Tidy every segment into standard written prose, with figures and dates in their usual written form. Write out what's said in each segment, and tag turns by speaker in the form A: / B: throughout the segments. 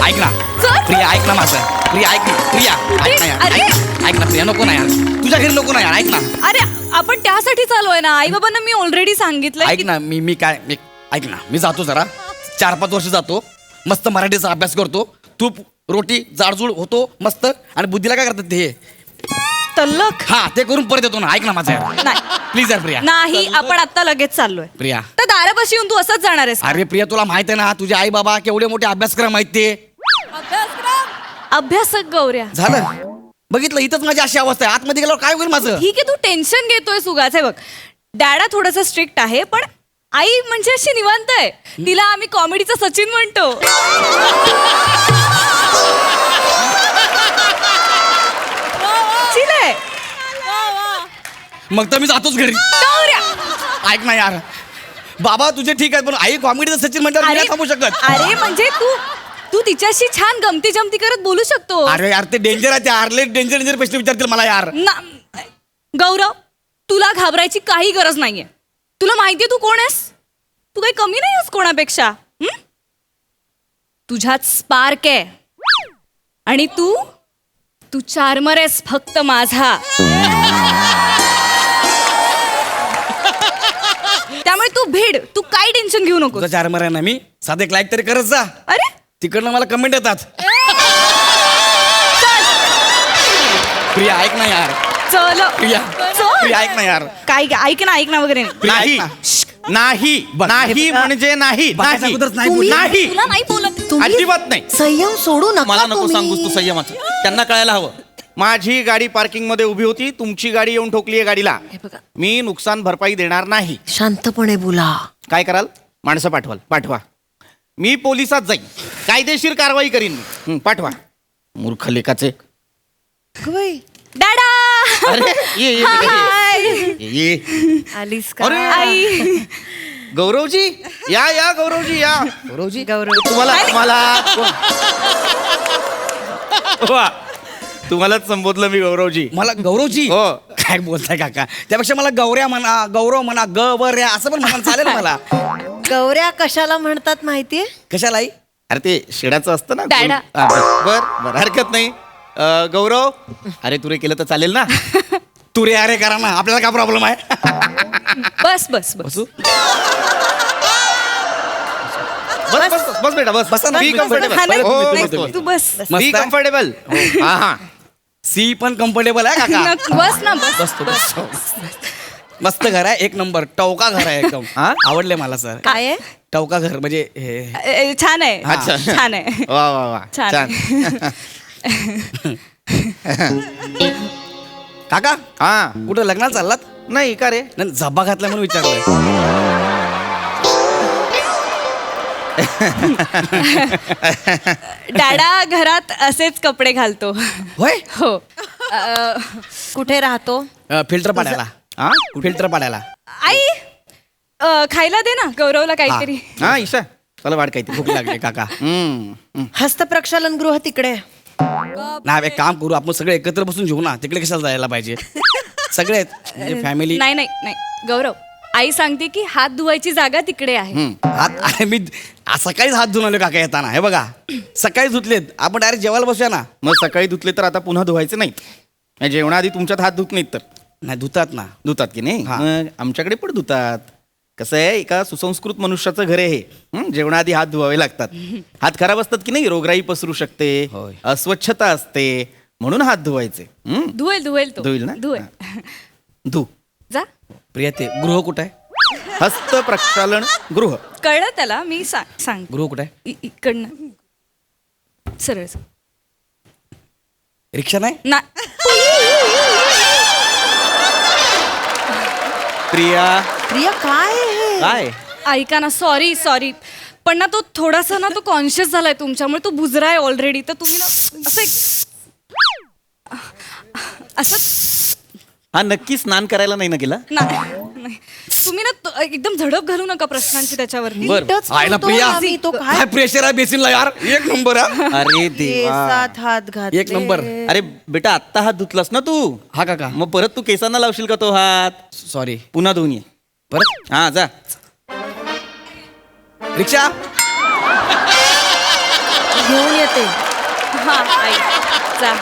A: ऐक ना
B: चल.
A: प्रिया, ऐक ना माझं. प्रिया ऐक ना. प्रिया ऐक ना यार.
B: अरे.
A: ऐक ना प्रिया, नको ना यार. तुझ्या घरी नको ना यार. ऐक ना.
B: अरे आपण त्यासाठी चालू आहे ना. आई बाबांना मी ऑलरेडी सांगितलंय
A: ऐक ना मी काय ऐक ना, मी जातो जरा 4-5 वर्ष जातो, मस्त मराठीचा अभ्यास करतो, तूप रोटी जाडजूड होतो मस्त. आणि बुद्धीला काय करतात ते
B: तल्लख
A: हा ते करून परत येतो ना. ऐक ना माझं यार.
B: नाही
A: प्लीज यार प्रिया.
B: नाही आपण आता लगेच चाललोय.
A: प्रिया
B: तर दारापाशी येऊन तू असंच जाणार आहेस.
A: अरे प्रिया, तुला माहित आहे ना तुझे आई बाबा केवढे मोठे अभ्यासक्रम आहेत ते.
B: अभ्यासक गौऱ्या.
A: झालं बघितलं, इथंच माझी अशी अवस्था आहे. आतमध्ये गेल्यावर काय होईल माझं.
B: ठीक आहे तू टेन्शन घेतोय सुगाच. आहे बघ डॅडा थोडंसं स्ट्रिक्ट आहे पण आई म्हणजे अशी निवांत आहे. तिला आम्ही कॉमेडीचा सचिन म्हणतो. चिल आहे.
A: मग तर मी जातोच घरी.
B: गौऱ्या.
A: ऐक ना यार, बाबा तुझे ठीक आहे पण आई कॉमेडीचं सचिन म्हणतात, मी नाही थांबू शकत.
B: अरे म्हणजे तू तू तिच्याशी छान गमती जमती करत बोलू शकतो.
A: अरे यार ते डेंजर आहे, ते आरले डेंजर प्रश्न विचारतील मला यार.
B: गौरव तुला घाबरायची काही गरज नाहीये. तुला माहितीये तू कोण आहेस. तू काही कमी नाही आहेस कोणापेक्षा. तुझ्यात स्पार्क आहे आणि तू तू चार्मर आहेस फक्त माझा. त्यामुळे तू भिड, तू काही टेन्शन घेऊ नको.
A: तुझा चार्मर आहे ना मी, साधे एक लाईक तरी करत जा.
B: अरे
A: तिकडनं मला कमेंट येतात. प्रिया ऐक ना यार.
B: चल
A: प्रिया प्रिया ऐक ना यार.
B: काय ऐक ना वगैरे नाही.
A: प्रिया,
C: नाही
A: ऐक ना.
C: नाही
A: बघ,
C: नाही
A: हे-
C: म्हणजे नाही
A: बघायच्या
C: नाही.
A: अगोदरच नाही
C: तुम्ही-
A: बोलली.
C: नाही
B: तुला नाही बोलत.
C: अजिबात नाही.
D: संयम सोडू नका.
C: मला नको
D: तुम्ही.
C: सांगूस तू संयमाचं. त्यांना कळायला हवं. माझी गाडी पार्किंग मध्ये उभी होती, तुमची गाडी येऊन ठोकली आहे गाडीला.
D: हे बघा
C: मी नुकसान भरपाई देणार नाही.
D: शांतपणे बोला.
C: काय कराल? माणसं पाठवा. मी पोलिसात जाईन, कायदेशीर कारवाई करीन मी. पाठवा. मूर्ख लेखाचे.
B: डॅडा.
C: अरे ये ये बेटा,
B: हाय.
C: ये.
D: आलीस का?
C: अरे
B: आई.
C: गौरवजी या गौरवजी या.
A: गौरवजी
C: तुम्हालाच संबोधलं मी गौरवजी.
A: मला गौरवजी
C: हो.
A: काय बोलताय काका. त्यापेक्षा मला गौऱ्या म्हणा, गौरव म्हणा, गवऱ्या असं पण म्हणा चालेल मला.
D: गौऱ्या कशाला म्हणतात माहितीये?
A: कशालाही.
C: अरे ते शेडाचं असतं ना.
B: डॅडा.
C: बर हरकत नाही. गौरव अरे तुरे केलं तर चालेल ना.
A: तू रे अरे करा ना, आपल्याला काय प्रॉब्लेम आहे.
B: बस बस बस.
A: बसू.
C: बस बेटा बस.
A: बसा ना.
C: बी
A: हा,
C: कम्फर्टेबल.
A: नाही,
C: हो,
A: नाही,
C: बस,
B: तू बस.
A: मस्त
C: बी
A: आहे?
C: कम्फर्टेबल. हा
A: सी पण कम्फर्टेबल आहे काका.
B: बस ना बस.
A: बसतो बसतो. मस्त घर आहे, एक नंबर टवका घर आहे एकदम.
C: हा?
A: आवडले मला सर.
B: काय आहे?
A: टवका घर म्हणजे हे.
B: छान आहे.
C: अच्छा.
B: छान आहे.
C: वा
B: छान
C: छान.
A: काका
C: हा
A: कुठं लग्नाला चाललात.
C: नाही का रे.
A: नाही, झब्बा घातला म्हणून विचारलंय.
B: डॅडा घरात असेच कपडे घालतो.
A: होय.
B: हो.
D: कुठे राहतो?
A: फिल्टर पाडायला.
C: हा
A: फिल्टर पाडायला.
B: आई खायला दे ना गौरवला काहीतरी.
C: हा ईशा चला वाट काहीतरी.
A: भूक लागली काका.
D: हस्तप्रक्षालन गृह तिकडे.
A: नाही एक काम करू, आपण सगळे एकत्र बसून जेवू ना. तिकडे कशाला जायला पाहिजे. सगळे फॅमिली.
B: नाही नाही नाही गौरव आई सांगते की हात धुवायची जागा तिकडे आहे.
A: हात मी सकाळीच हात धुवून आलो काका येताना. हे बघा सकाळी धुतलेत. आपण डायरेक्ट जेवायला बसूया ना.
C: मग सकाळी धुतले तर आता पुन्हा धुवायचे नाहीत. जेवणाआधी तुमच्यात हात धुत नाहीत तर
A: नाही धुतात ना.
C: धुतात की नाही.
A: हा.
C: मग आमच्याकडे पण धुतात. कसं आहे एका सुसंस्कृत मनुष्याचं घर आहे हे. जेवणाआधी हात धुवावे लागतात. हात खराब असतात की नाही, रोगराई पसरू शकते,
A: होय.
C: अस्वच्छता असते, म्हणून हात धुवायचे.
B: धुवेल धुवेल तो.
C: धुईल ना.
B: धुवेल.
C: धु.
B: जा.
A: प्रिया ते गृह कुठं आहे.
C: हस्त प्रक्षालन गृह.
B: कळलं त्याला मी सांग.
A: गृह कुठं आहे.
B: इकडनं सरळ
A: रिक्षा नाही.
B: ना.
C: प्रिया
D: प्रिया काय आहे?
C: काय
B: ऐका ना सॉरी पण ना तो थोडासा ना तो कॉन्शियस झालाय तुमच्यामुळे. तो बुजरा आहे ऑलरेडी. तर तुम्ही ना असं
C: हा नक्की स्नान करायला नाही ना गेला.
B: नाही तुम्ही ना एकदम झडप घालू नका प्रश्नांची त्याच्यावरती.
C: बर.
D: नीटच
A: आयला
D: म्हणतो
A: प्रिया.
D: आम्ही, तो काय
A: काय प्रेशर आहे बेसिनला यार. एक नंबर आहे.
C: अरे देवा.
D: केसात हात घातले.
A: एक नंबर.
C: अरे बेटा आत्ता हात धुतलास ना तू.
A: हा काका.
C: मग परत तू केसांना लावशील का तो हात.
A: सॉरी.
C: पुन्हा धुवून ये.
A: परत
C: हा जा.
A: रिक्षा.
D: घेऊन येते. जाते.
B: हा आई जा.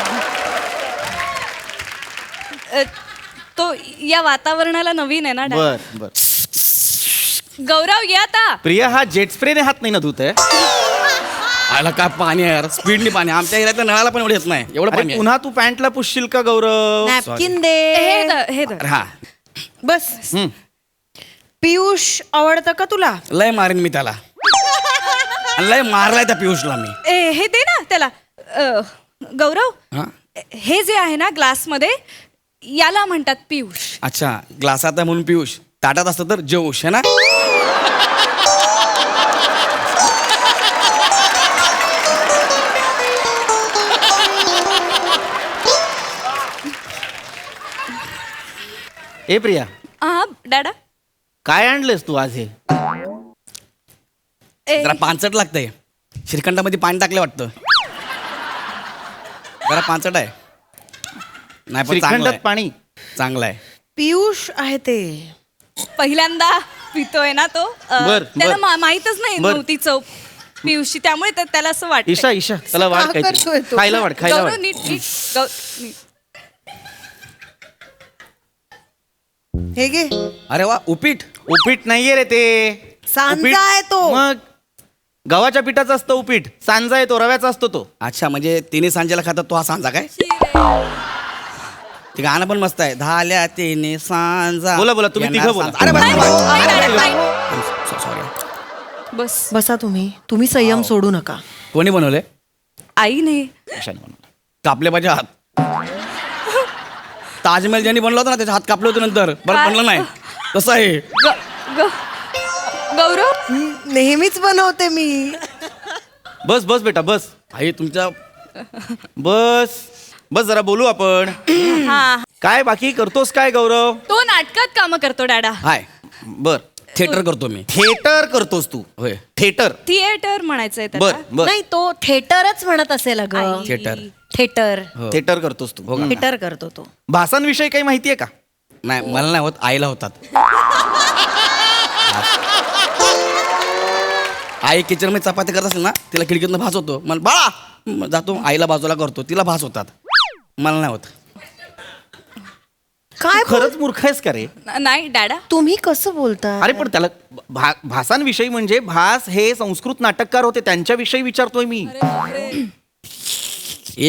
B: तो या वातावरणाला नवीन आहे ना डॅड.
C: बर बर.
B: गौरव या आता.
C: प्रिया, हा जेट स्प्रेने हात नाही ना धुत आहे?
A: आयला काय पाणी आहे यार, स्पीडनी पाणी. आमच्या एरियातल्या नळाला पण एवढं येत नाही, एवढं पाणी
C: अरे
A: आहे.
C: पुन्हा तू पॅन्टला पुसशील का गौरव?
D: नॅपकिन
B: हे
D: दे.
B: धर, हे धर.
A: हा,
D: बस.
C: हम्म.
D: पियुष आवडतं का तुला?
A: लय मारीन मी त्याला. आणि लय मारलाय त्या पियुषला मी.
B: हे दे ना त्याला. गौरव
A: हा,
B: हे जे आहे ना ग्लासमध्ये याला म्हणतात पियुष.
A: अच्छा, ग्लासात आहे म्हणून पियुष, ताटात असतं तर जौश है ना.
C: ए प्रिया,
B: हा डॅडा.
C: काय आणलंस तू आज हे?
A: जरा पानचट लागतंय. श्रीखंडामध्ये पाणी टाकलं वाटतं. जरा पानचट आहे. नाही पण चांगलं
C: श्रीखंडात
A: आहे.
C: पाणी?
A: चांगलं आहे.
D: पियुष आहे ते.
B: पहिल्यांदा पितोय ना तो.
C: बर,
B: त्याला
C: बर.
B: माहीतच नाही
C: बर.
B: नव्हती चव पियुषची, त्यामुळे त्याला असं वाटतं.
C: ईशा ईशा, त्याला वाढ
D: का करतोय
C: काय
D: तो?
C: खायला वाढ, खायला
B: गौरव
C: वाढ.
B: नीट नीट नीट.
D: हे घे.
A: अरे वा, उपीट.
C: उपीट नाहीये रे ते. उपीट-
D: सांजा आहे तो.
C: मग गव्हाच्या पिठाचा असतो उपीट. सांजा आहे तो, रव्याचा असतो तो.
A: अच्छा, म्हणजे तिने सांजेला खातात तो हा सांजा काय? ते गाणं पण मस्त आहे. धाल्या तिने सांजा.
C: बोला, बोला, तुम्ही
A: येणार
C: तिघं बोला.
A: सांजा. अरे
B: नाही, नाही, नाही,
A: बस सॉरी.
B: बस.
D: बसा तुम्ही संयम सोडू नका.
A: कोणी बनवले?
B: आईने.
C: ईशाने बनवलं.
A: कापले पाहिजे हात. ताजमहल ज्यांनी बनवला होता ना त्याचे हात कापले होते नंतर, बरं
B: काय?
A: बनलं नाही. कसं आहे?
B: गौरव
D: नेहमीच बनवते मी.
C: बस बस बेटा बस.
A: आई तुमच्या
C: बस बस, जरा बोलू आपण.
B: हा
C: काय बाकी करतोस काय गौरव?
B: तो नाटकात काम करतो डॅडा.
A: हाय,
C: बर.
A: थिएटर करतो मी.
C: थिएटर करतोस तू?
A: होय,
C: थिएटर.
B: थिएटर म्हणायचंय
C: बर
B: त्याला.
C: बर.
D: नाही, तो थिएटरच म्हणत असेल अगं.
B: आई.
A: थिएटर.
D: थिएटर.
A: हो.
C: थिएटर करतोस तू?
A: हो का?
D: थिएटर करतो तो.
C: भासांविषयी काही माहितीये का?
A: नाही, मला नाही होत, आईला होतात. आई किचन मध्ये चपाती करत असेल ना, तिला खिडकीतनं भास होतो. मला बाळा जातो, आईला बाजूला करतो, तिला भास होतात. मला नाही होत.
D: काय
C: खरंच मूर्ख आहेस का रे?
B: नाही डॅडा.
D: तुम्ही कसं बोलता?
C: अरे पण त्याला भासांविषयी म्हणजे भास हे संस्कृत नाटककार होते, त्यांच्याविषयी विचारतोय मी.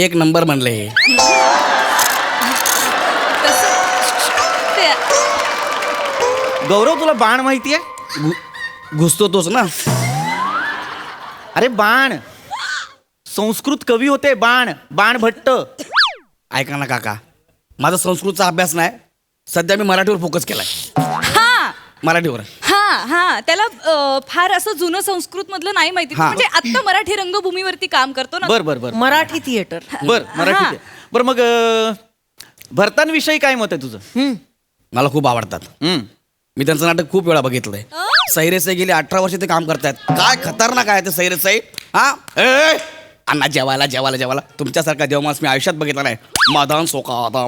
A: एक नंबर म्हणलं हे.
C: गौरव, तुला बाण माहितीये?
A: घुसतो तोच ना.
C: अरे बाण, संस्कृत कवी होते. बाण, बाण भट्ट.
A: ऐका ना काका, माझा संस्कृतचा अभ्यास नाही. सध्या मी मराठीवर फोकस केलाय.
B: हा
A: मराठीवर.
B: हा त्याला फार असं जुनं संस्कृत मधलं नाही माहिती.
A: हा.
B: म्हणजे आता मराठी रंगभूमीवरती काम करतो ना.
C: बर बर बर
D: मराठी थिएटर.
C: बर, मराठी
B: हा.
C: ते. बर मग भरतांविषयी काय मत आहे तुझं?
A: मला खूप आवडतात.
C: हम्म.
A: मी त्यांचं नाटक खूप वेळा बघितलंय. सैरेसाई गेली 18 वर्ष ते काम करतायत. काय खतरनाक आहे ते सैरेसाई. हा ए अण्णा, जेवायला जेवायला जेवायला. तुमच्यासारखा देवमास मी आयुष्यात बघितला नाही. मदान सोका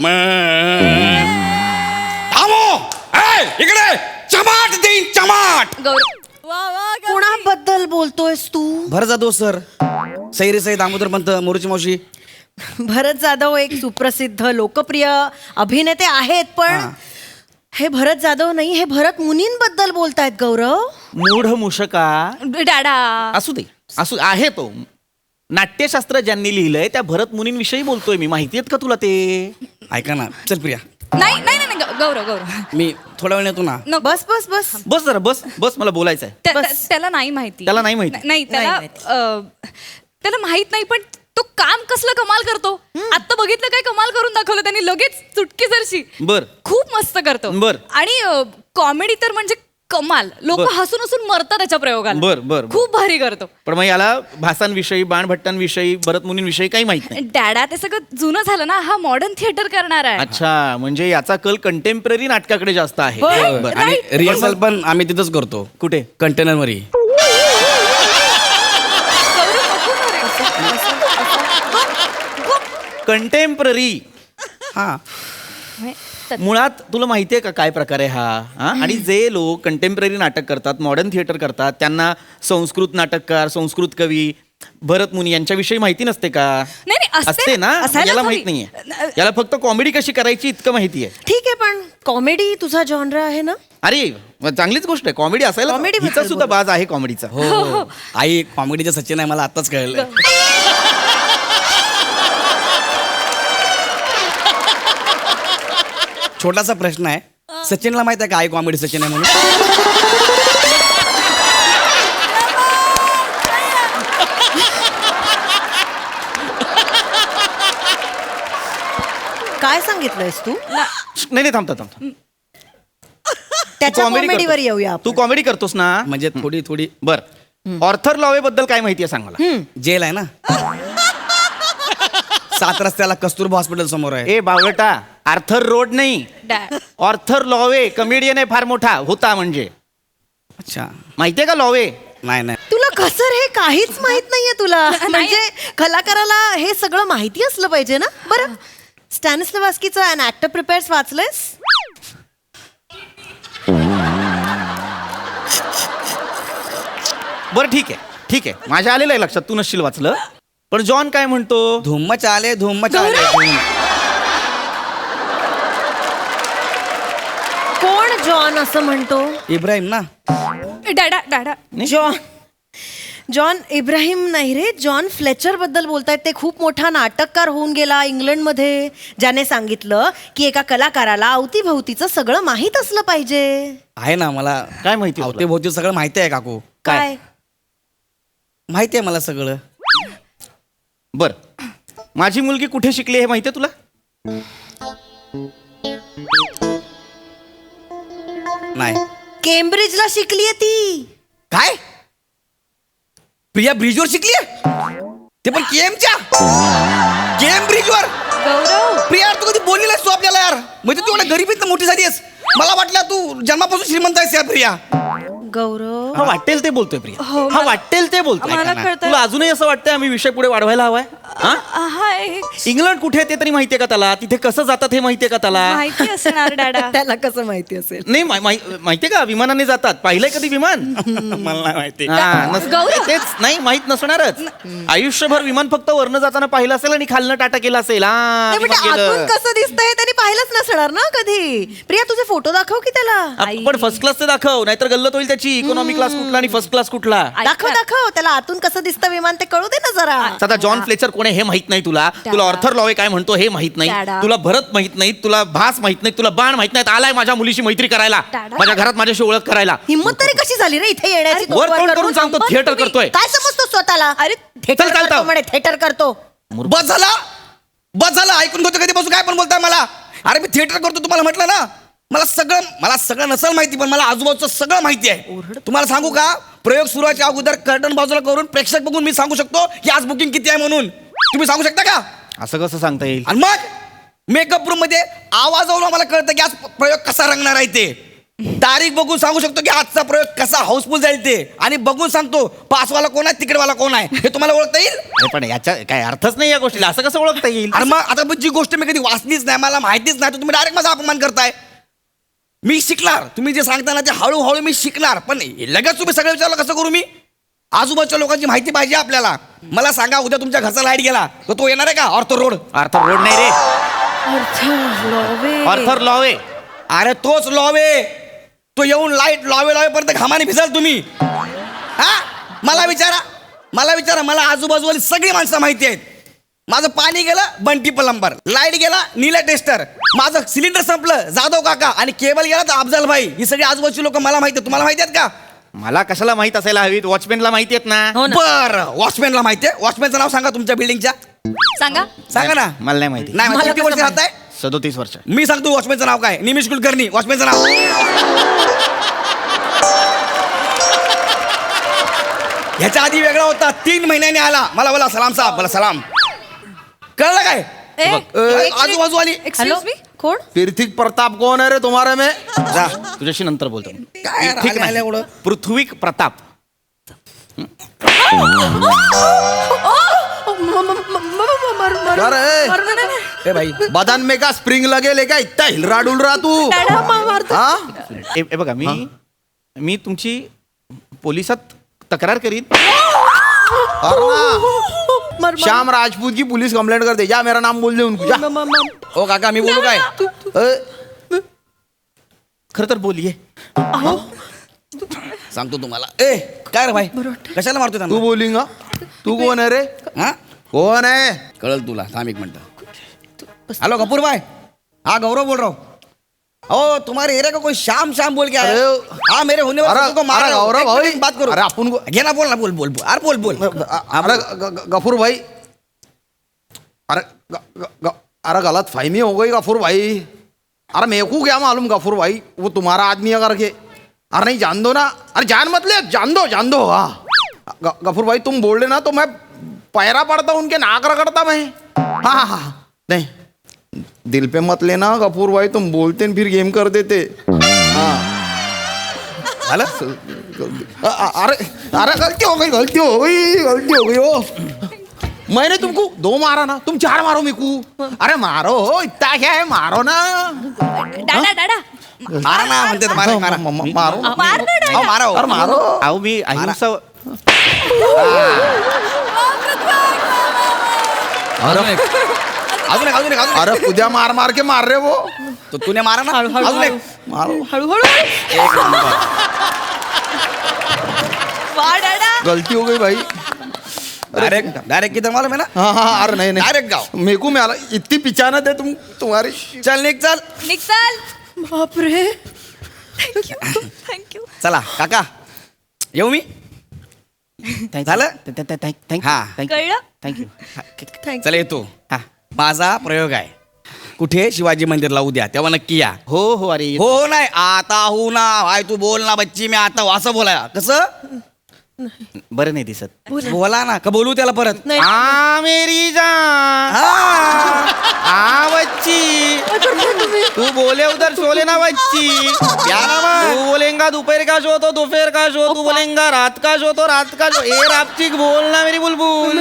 A: इकडे चमाट देईन, चमाट.
B: गौरव
D: कोणाबद्दल बोलतोयस तू?
A: भर जातो सर. सैरेसाई, दामोदर पंत, मोरूची मावशी.
D: भरत जाधव एक सुप्रसिद्ध लोकप्रिय अभिनेते आहेत, पण
A: हा.
D: हे भरत जाधव नाही, हे भरत मुनींबद्दल बोलतायत गौरव.
C: मूढ मूषका.
B: डॅडा.
C: असू दे, असू आहे तो. नाट्यशास्त्र ज्यांनी लिहिलंय त्या भरत मुनींविषयी बोलतोय मी. माहिती आहेत का तुला ते?
A: ऐका ना, चल प्रिया,
B: नाही नाही नाही गौरव
A: मी थोड्या वेळ येतो ना.
B: नको.
D: बस बस बस.
C: बस जरा बस बस, मला बोलायचं आहे.
B: त्याला नाही माहिती.
C: त्याला नाही माहिती?
B: नाही त्याला
D: नाही माहिती.
B: त्याला माहित नाही, पण तो काम कसलं कमाल करतो. आता बघितलं काय कमाल करून दाखवलं त्यांनी लगेच चुटकी जरशी.
C: बर
B: खूप मस्त करतो.
C: बर.
B: आणि कॉमेडी तर म्हणजे कमाल. लोक
C: बर.
B: हसून हसून मरतात त्याच्या प्रयोगाला.
C: बर, बर, बर.
B: खूप भारी करतो.
C: पण मग याला भासांविषयी, बाणभट्टांविषयी, भरत मुनींविषयी काही माहित नाही.
B: डॅडा ते सगळं जुनं झालं ना. हा मॉडर्न थिएटर करणार आहे.
C: अच्छा, म्हणजे याचा कल कंटेम्पररी नाटकाकडे जास्त आहे.
B: बर.
C: बर.
A: आणि
B: Right.
A: रिहर्सल पण आम्ही तिथंच करतो.
C: कुठे?
A: कंटेनर वर.
C: कंटेम्पररी.
A: हा,
C: मुळात तुला माहितीये का काय प्रकार आहे हा? आणि जे लोक कंटेम्पररी नाटक करतात, मॉडर्न थिएटर करतात, त्यांना संस्कृत नाटककार, संस्कृत कवी भरत मुनी यांच्याविषयी माहिती नसते का?
B: नाही,
C: असते ना,
B: असायलाच
C: याला
B: हवी.
C: माहित नाहीये. याला फक्त कॉमेडी कशी करायची इतकं माहिती आहे.
D: ठीक आहे, पण कॉमेडी तुझा जॉनर आहे ना?
C: अरे चांगलीच गोष्ट आहे, कॉमेडी असायला.
D: Comedy
C: हिचा
D: बद्दल
C: सुद्धा
D: बोल.
C: बाज आहे कॉमेडीचा.
A: हो आई कॉमेडीचं सचिन आहे मला आताच कळलं. छोटासा प्रश्न आहे, सचिनला माहित आहे का आई कॉमेडी सचिन आहे म्हणून?
D: काय सांगितलंयस तू?
C: नाही नाही, थांबता थांबता.
D: त्याच्या
C: comedy
D: कॉमेडीवर
C: करतो.
D: येऊया
C: तू
D: आपण.
C: कॉमेडी करतोस ना?
A: म्हणजे थोडी थोडी
C: बर, ऑर्थर लॉवे बद्दल काय माहिती आहे सांग मला.
A: जेल आहे ना, 7 रस्त्याला कस्तुरबा हॉस्पिटल समोर आहे.
C: ए बावळटा, आर्थर रोड नाही,
B: डॅड
C: ऑर्थर लॉवे कमेडियन आहे, फार मोठा होता. म्हणजे
A: अच्छा,
C: माहितीये का लॉवे?
A: नाही नाही
D: तुला कसं हे काहीच माहित नाहीये तुला? म्हणजे कलाकाराला हे सगळं माहिती असलं पाहिजे ना. बरं, स्टॅनिस्लवास्कीचं अन ऍक्टर प्रिपेअर्स वाचलंयस?
C: बरं ठीक आहे ठीक आहे, माझ्या आलेलं आहे लक्षात, तू नसशील वाचलं. पण जॉन काय म्हणतो?
A: धुम्म चाले धुम्म चाले धुम्म.
D: कोण जॉन असं म्हणतो?
A: इब्राहिम ना.
B: डॅडा
D: जॉन इब्राहिम नाही रे, जॉन फ्लेचर बद्दल बोलतायत. ते खूप मोठा नाटककार होऊन गेला इंग्लंडमध्ये, ज्याने सांगितलं की एका कलाकाराला अवतीभवतीचं सगळं माहीत असलं पाहिजे.
A: आहे ना मला.
C: काय माहिती तुला?
A: अवतीभोवती सगळं माहिती आहे काकू.
D: काय?
A: माहिती आहे मला सगळं.
C: बर, माझी मुलगी कुठे शिकली हे माहितीये तुला?
A: नाही.
D: केम्ब्रिजला शिकलीये ती.
A: काय? प्रिया ब्रिजवर शिकली, ते पण केमच्या केम ब्रिजवर.
B: गौरव
A: प्रिया तू कधी बोलली नाहीस तू आपल्याला यार. म्हणजे तू एवढ्या गरिबीत मोठी झाली आहेस. मला वाटलं तू जन्मापासून श्रीमंत आहेस यार प्रिया.
D: गौरव,
C: हा वाटेल ते बोलतोय प्रिया,
B: हो,
C: हा वाटेल ते बोलतोय.
B: मला
C: ऐका ना,
B: कळतंय.
C: तुला अजूनही असं वाटतंय आम्ही विषय पुढे वाढवायला हवाय? हा?
B: हाय
C: इंग्लंड कुठे आहे ते तरी माहितीये का त्याला? तिथे कसं जातात हे माहितीये का त्याला?
B: माहिती असणार डॅडा.
D: त्याला कसं माहिती असेल?
C: नाही माहितीये का, विमानाने जातात. पाहिलंय कधी विमान?
A: मला नाही माहिती.
C: हा,
B: गौरव.
C: तेच नाही माहित नसणारच. आयुष्यभर विमान फक्त वरनं जाताना पाहिलं असेल आणि खालनं टाटा केला असेल. हा,
D: नाही, म्हणजे
C: विमान गेलं.
D: आतून कसं दिसतंय त्यांनी पाहिलंच नसणार ना कधी. प्रिया, तुझे फोटो दाखव की त्याला.
C: आपण फर्स्ट क्लासचे दाखव, नाहीतर गल्लत होईल त्याची. इकॉनॉमी क्लास कुठला आणि फर्स्ट क्लास कुठला?
D: दाखव दाखव त्याला आतून कसं दिसतं विमान ते कळू दे ना जरा.
C: आता जॉन फ्लेचर कोण आहे हे माहित नाही तुला. तुला ऑर्थर लॉवे काय म्हणतो हे माहित नाही.
B: डॅडा.
C: तुला भरत माहित नाही, तुला भास माहित नाही, तुला बाण माहित नाही. आलाय माझ्या मुलीशी मैत्री करायला,
B: डॅडा.
C: माझ्या घरात माझ्याशी ओळख करायला.
D: हिम्मत तरी कशी झाली रे इथे येण्याची?
C: वर तोंड करून सांगतो, थिएटर करतोय.
D: काय समजतो स्वतःला?
B: अरे,
D: थिएटर
C: चल, चालतं.
D: करतो म्हणे, थिएटर करतो.
A: बस झाला ऐकून घेतो कधीपासून काय पण बोलताय मला. अरे मी थिएटर करतो तुम्हाला म्हटलं ना. मला सगळं नसेल माहिती, पण मला आजूबाजूचं सगळं माहिती आहे. तुम्हाला सांगू का, प्रयोग सुरुवाच्या अगोदर कर्टन बाजूला करून प्रेक्षक बघून मी सांगू शकतो की आज बुकिंग किती आहे म्हणून. तुम्ही सांगू शकता का?
C: असं कसं सांगता येईल?
A: आणि मग मेकअप रूम मध्ये आवाजावरून मला कळतं की आज प्रयोग कसा रंगणार आहे ते. तारीख बघून सांगू शकतो की आजचा प्रयोग कसा हाऊसफुल जाईल ते. आणि बघून सांगतो पासवाला कोण आहे तिकीटवाला कोण आहे हे तुम्हाला ओळखता येईल.
C: अरे पण याच्या काय अर्थच नाही या गोष्टीला. असं कसं ओळखता येईल?
A: आणि मग आता जी गोष्ट मी कधी वाचलीच नाही, मला माहितीच नाही, तर तुम्ही डायरेक्ट माझा अपमान करताय. मी शिकणार, तुम्ही जे सांगता ना ते हळूहळू मी शिकणार. पण लगेच तुम्ही सगळं विचारलं कसं करू मी? आजूबाजूच्या लोकांची माहिती पाहिजे आपल्याला. मला सांगा, उद्या तुमच्या घरचा लाईट गेला तर तो येणार आहे का? Arthur road.
C: आर्थर रोड नाही रे, आर्थर लॉवे.
A: अरे तोच लॉवे. तो येऊन लाईट लावेपर्यंत घामाने भिजाल तुम्ही. हा, मला विचारा. मला आजूबाजूवाली सगळी माणसं माहिती आहेत. माझं पाणी गेलं बंटी प्लंबर, लाईट गेला नीला टेस्टर, माझं सिलेंडर संपलं जाधव काका, आणि केबल गेला तर अफजल भाई. ही सगळी आजूबाजूची लोक मला माहिती आहेत. तुम्हाला माहिती आहेत का?
C: मला कशाला माहित असायला हवीत? वॉचमॅनला माहिती आहेत ना.
A: बरं, वॉचमॅनला माहिती आहे. वॉचमॅनचं नाव सांगा तुमच्या बिल्डिंगच्या. सांगा ना.
C: मला नाही माहिती.
A: नाही
D: मला
A: किती
D: कसं
A: वर्ष राहताय?
C: 37 वर्ष.
A: मी सांगतो वॉचमॅनचं नाव काय. निमिष कुलकर्णी वॉचमॅनचं नाव. ह्याच्या आधी वेगळा होता, 3 महिन्यांनी आला. मला बोला सलाम साहेब, बोला सलाम. कळलं काय? आजूबाजूवाली.
B: Excuse me.
D: कोण?
E: तीर्थिक प्रताप कौन है रे तुम्हारे में?
C: जा, तुझ्याशी नंतर बोलतो.
A: काय
C: ठीक
A: राहिलं
C: नाही.
A: एवढं?
C: पृथ्वीक प्रताप.
E: अरे
A: ए भाई,
E: बदन में का स्प्रिंग लगे क्या इतना हिल रहा डुल रहा तू? हाँ?
C: हे बघा, मी तुमची पोलिसात तक्रार करीन.
E: और ना श्याम राजपूत की पुलिस कंप्लेंट कर दे जा, मेरा नाम बोल दे उनको जा.
A: ओ काका मी बोलू काय
C: खरं तर बोलिये.
A: सांगतो तुम्हाला. ए काय रे भाई कशाला मारतो
E: तू
A: त्यांना?
E: बोलिंगा. तू कोण आहे रे?
A: हा
E: कोण आहे?
A: कळल तुला. थांब एक मिनटं. हेलो कपूर भाई. हाँ गौरव बोल रहा हूँ. ओ तुम्हारे एरिया का कोई शाम शाम बोल के आया.
E: अरे,
A: हाँ मेरे होने वाले
E: अरे,
A: को मार
E: अरे,
A: रहे हो.
E: गौरव
A: एक
E: भाई.
A: मिनट बात करो.
E: अरे, अपन को-
A: घे ना बोल ना बोल बोल बोल. अरे बोल बोल.
E: अरे गफूर भाई. अरे अरे गलत फहमी हो गई गफूर भाई. अरे मेरे को क्या मालूम गफूर भाई, वो तुम्हारा आदमी है करके. अरे नहीं जान दो ना. अरे जान मत ले, जान दो. हाँ गफूर भाई तुम बोल रहे ना तो मैं पैरा पड़ता उनके नाक रगड़ता मैं. हाँ नहीं दिल पे मत लेना गफूर भाई, तुम बोलते न फिर गेम कर देते. हाँ
A: झालं?
E: अरे अरे गलती हो गई हो. मैंने तुमको 2 मारा ना, तुम 4 मारो मेरे को. अरे मारो इतना क्या है, मारो ना.
B: डाडा
A: मारा ना म्हणते तर मारा मारा.
E: मारो
B: मार ना डाडा.
A: अहो, मारा हो.
E: अरे मारो.
C: अहो मी अहिंसा
A: अजून एक. अजून एक अजून एक अजून एक.
E: अरे पूजा मार के मार रहे वो.
A: तो तूने मारा ना अजून एक.
E: मारो.
B: हळूहळू
A: एक नंबर.
B: वा डाडा.
E: गलती हो गई भाई.
A: डायरेक्ट किधर मालूम है ना.
E: हाँ अरे नहीं
A: डायरेक्ट गाव.
E: मेरे को मिला इतनी पिचानत है तुम्हारी.
A: चल निघ चल.
B: निघाल.
D: बापरे.
B: थँक्यू.
A: चला काका येऊ मी. झालं?
C: थँक्यू.
A: हा.
B: कळलं?
C: थँक्यू.
A: चला येतो. माझा प्रयोग आहे. कुठे शिवाजी मंदिरला उद्या, तेव्हा नक्की या.
C: हो अरे
A: हो हो नाही आता हो ना भाई. तू बोल ना बच्ची मी आता असं बोलाय कसं.
C: बरं नाही दिसत.
A: बोला ना का बोलू त्याला परत.
C: आ मेरी जान आ बच्ची तू बोले उधर शोले ना बच्ची. तू बोलेगा दोपहर का शो तो दोपहर का शो, तू बोलेगा रात का शो तो रात का शो. ए रापचिक बोल ना मेरी बुलबुल.